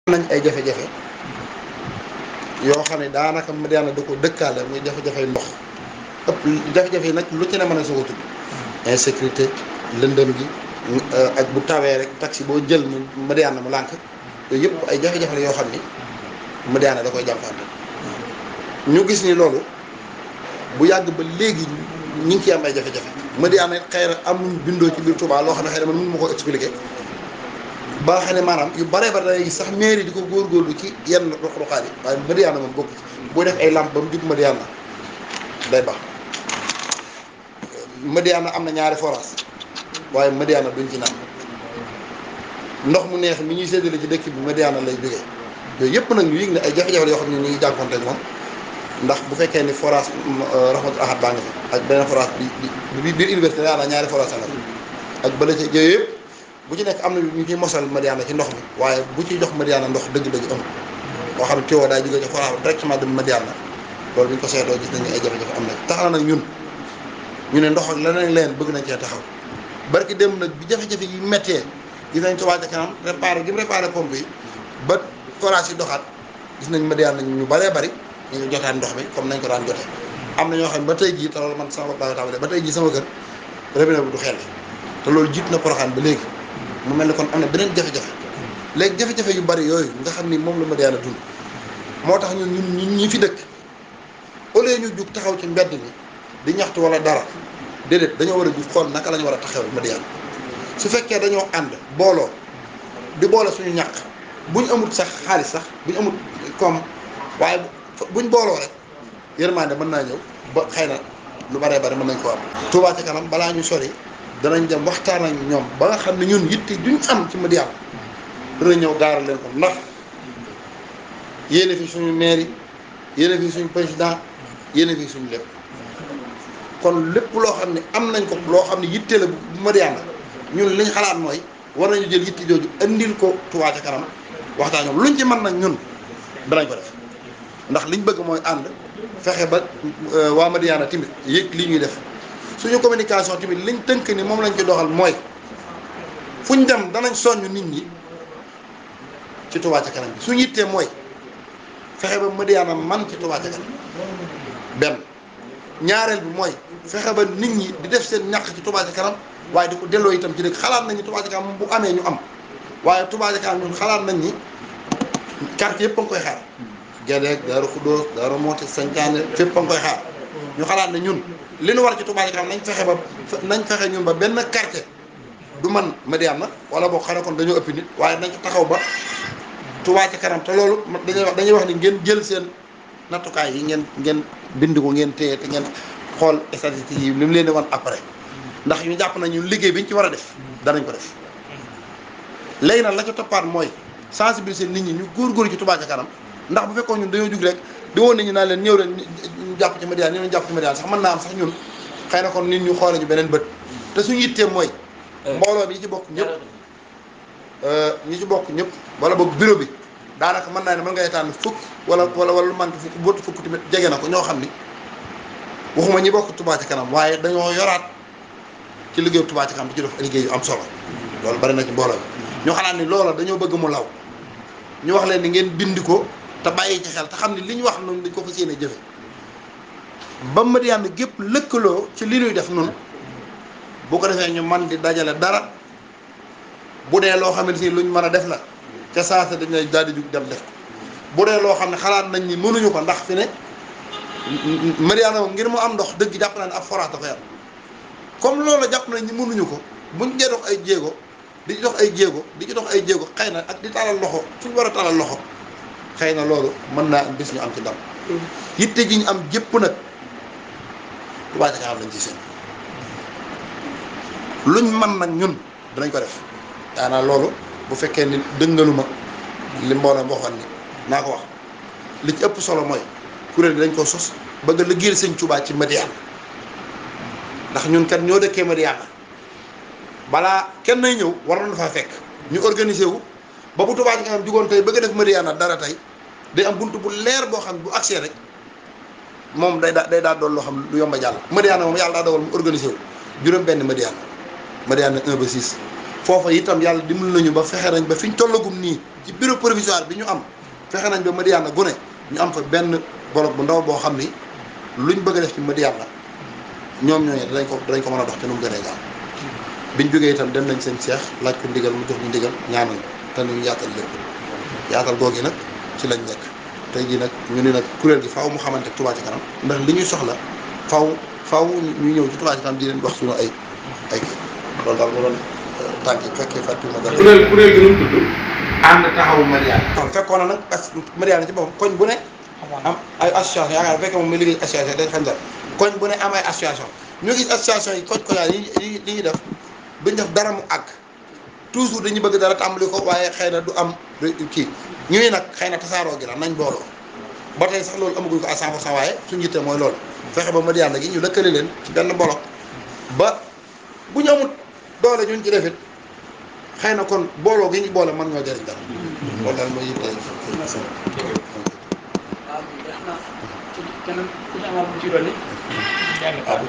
nañ ay jafe-jafe yoo xam ne daanaka Madiyana da ko dëkkaale muy jafe-jafe ndox ëpp jafe-jafe yi nag lu ci ne mën a soo ko tudd insécurité lëndëm gi ak bu tawee rek taxi boo jël mu Madiyana mu lànk yooyu yëpp ay jafe-jafe la yoo xam ni Madiyana da koy jàmfante ñu gis ni loolu bu yàgg ba léegi ñu ngi ciy am ay jafe-jafe Madiyana xëy na amuñ bindoo ci biir Touba loo xam ne xëy na man mënu ma ko expliquer ba xam ne maanaam yu bare bare dangay gis sax mairie di ko góorgóorlu ci yenn ruq-ruqaat yi waaye Madiyana moom bokk ci boo def ay lampe ba mu jub Madiyana day baax Madiyana am na ñaari forage waaye Madiyana duñ ci naan ndox mu neex mi ñuy séddale ci dëkk bi Madiyana lay jógee yooyu yëpp nag ñu yëg ne ay jafe-jafe yoo xam ne ñu ngi jànkonte ak moom ndax bu fekkee ni forage Rahmatul Ahad baa nga fa ak beneen forage bi biir université yaa ñaari forage nga fa ak bële ca yooyu yëpp bu ci nekk am na ñu ciy mosal Madiyana ci ndox mi waaye bu ci jox Madiyana ndox dëgg-dëgg amul boo xam ne tuyau daay jógee ci forage directement dem Madiyana loolu bu ñu ko seetoo gis nañu ay jafe-jafe am na tax na nag ñun ñu ne ndox ak leneen leen bëgg nañ cee taxaw barki dem nag bi jafe-jafe yi méttee gis nañ Touba ca kanam réparé gi mu réparé pompe yi ba forage yi doxaat gis nañ Madiyana ñu bëree bëri ñu ngi jotaat ndox mi comme nañ ko daan jotee am na ñoo xam ne ba tey jii te loolu man sama bopp laa tàmbalee ba tey jii sama kër robinet bi du xel te loolu jiit na Porokhane ba léegi mu mel ne kon am na beneen jafe-jafe léegi jafe-jafe yu bari yooyu nga xam ni moom la Madiyana dund moo tax ñun ñi fi dëkk au lieu ñu jug taxaw ci mbedd mi di ñaxtu wala dara déedéet dañoo war a jug xool naka la ñu war a taxaw Madiyana su fekkee dañoo ànd booloo di boole suñu ñàkk buñ amul sax xaalis sax buñ amul comme waaye buñ booloo rek yërmande mën naa ñëw ba xëy na lu baree bari mën nañ ko am. Touba ca kanam balaa ñu sori danañ dem waxtaan ak ñoom ba nga xam ne ñun yitte duñ am ci Madiyana dana ñëw gaaral leen ko ndax yéene fi suñu maire yi yéene fi suñu président yéene fi suñu lépp kon lépp loo xam ne am nañ ko loo xam ne yitte la bu Madiyana ñun liñ xalaat mooy war nañu jël yitte jooju andil ko Touba ca kanam waxtaan ñoom luñ ci mën nag ñun danañ ko def ndax liñ bëgg mooy ànd fexe ba waa Madiyana tamit yëg li ñuy def suñu communication tamit liñ tënk ni moom lañ ci doxal mooy fuñ dem danañ soññ nit ñi ci Touba ca kanam bi suñu yittee mooy fexe ba Madiyana man ci Touba ca kanam benn ñaareel bi mooy fexe ba nit ñi di def seen ñàkk ci Touba ca kanam waaye di ko delloo itam ci dëkk xalaat nañ ni Touba ca kanam bu amee ñu am waaye Touba ca kanam ñun xalaat nañ ni quartier yëpp a ngi koy xaar Gédé Daaru Xuddoos Daaru Mooti Sancaane fépp a ngi koy xaar ñu xalaat ne ñun li nu war ci Touba ca kanam nañ fexe ñun ba benn quartier du man Madiyana wala boo xam ne kon dañoo ëpp nit waaye nañ ko taxaw ba Touba ca kanam te loolu dañuy wax ni ngeen jël seen nattukaay yi ngeen bind ko ngeen téye te ngeen xool statistiques yi li mu leen di wan après ndax ñu jàpp nañu liggéey bi ñu ci war a def danañ ko def léegi nag la ca toppaat mooy sensibiliser nit ñi ñu góorgóorlu ci Touba ca kanam ndax bu fekkoon ñun dañoo jug rek di woon nit ñi naan leen ñëw leen ñu jàpp ci Madiyana ñu jàpp ci Madiyana sax mën naa am sax ñun xëy na kon nit ñu xoole ñu beneen bët te suñu yittee mooy mbooloo bi ñi ci bokk ñëpp wala boog bureau bi daanaka mën naa ne mën ngay tànn fukk wala lu manqué fukk bootu fukk tamit jege na ko ñoo xam ni waxuma ñi bokk Touba ca kanam waaye dañoo yoraat ci liggéeyu Touba ca kanam di ci def liggéey yu am solo loolu bari na ci mbooloo bi ñu xalaat ni loola dañoo bëgg mu law ñu wax leen ni ngeen bind ko te bàyyi ci xel te xam ni li ñu wax noonu dañ ko fas yéene jëfe ba Madiyana gépp lëkkaloo ci li ñuy def noonu bu ko defee ñu man di dajale dara bu dee loo xamante ni luñ mën a def la ca saasa dañ lay daal di jug dem def ko bu dee loo xam ne xalaat nañ ni mënuñu ko ndax fi ne Madiyana moom ngir mu am ndox dëgg jàpp naa ne ab forage dafa am comme loolu jàpp nañ ni mënuñu ko buñ dee dox ay jéego di ci dox ay jéego xëy na ak di talal loxo suñ war a talal loxo xëy na loolu mën naa am bis ñu am ci ndam yitte ji ñu am jépp nag Touba ca kanam lañ ci seen luñ man nag ñun dinañ ko def daanaa loolu bu fekkee ni dëngaluma li mboolem waxoon ni naa ko wax li ci ëpp solo mooy kuréel gi dañ ko sos bëgg a liggéeyal sëñ Touba ci Madiyana ndax ñun kat ñoo dëkkee Madiyana balaa kenn nay ñëw war nañu faa fekk ñu organiser wu ba bu Touba ca kanam jugoon tey bëgg a def Madiyana dara tey day am buntu bu leer boo xam ne bu accès rek moom day daa doon loo xam lu yomba jàll Madiyana moom yàlla daa dogal mu organiser wu juróom benn Madiyana 1 ba 6 foofa itam yàlla dimbali nañu ba fexe nañ ba fi ñu tollagum nii ci bureau provisoire bi ñu am fexe nañ ba Madiyana gune ñu am fa benn bolog bu ndaw boo xam ni luñ bëgg a def ci Madiyana ñoom ñooñu danañ ko mën a dox te nu mu gënee gaaw biñ jógee itam dem nañ seen seex laaj ko ndigal mu jox ñu ndigal ñaanal te ñu yaatal lépp yaatal googi nag ci lañ nekk tey jii nag ñu ni nag kuréel gi faaw mu xamante Touba Ca Kanam ndax li ñuy soxla faaw ñu ñëw ci Touba Ca Kanam di leen wax suñu ay kii loolu daal moo doon tànk yi fekkee fàttali ma dara. kuréel gi nu mu tudd ànd taxawu Madiyana. kon fekkoon na nag as Madiyana ci boppam koñ bu ne am ay association yaakaar bu fekkee moom muy liggéey association day xam dara koñ bu ne am ay association ñu gis association yi koñ koñaan yi li ñuy def duñ def dara mu àgg toujours dañuy bëgg dara tàmbali ko waaye xëy na du am kii ñuy nag xëy na tasaaroo gi la nañ booloo ba tey sax loolu amaguñ ko à 100% waaye suñu yitte mooy loolu fexe ba Madiyana gi ñu lëkkale leen ci benn bolok ba bu ñu amul doole ñun ci defit xëy na kon booloo gi ñu boole mën ñoo jëriñ dara loolu daal mooy yitte keneen ku ci amaat bu ci dolli benn kàddu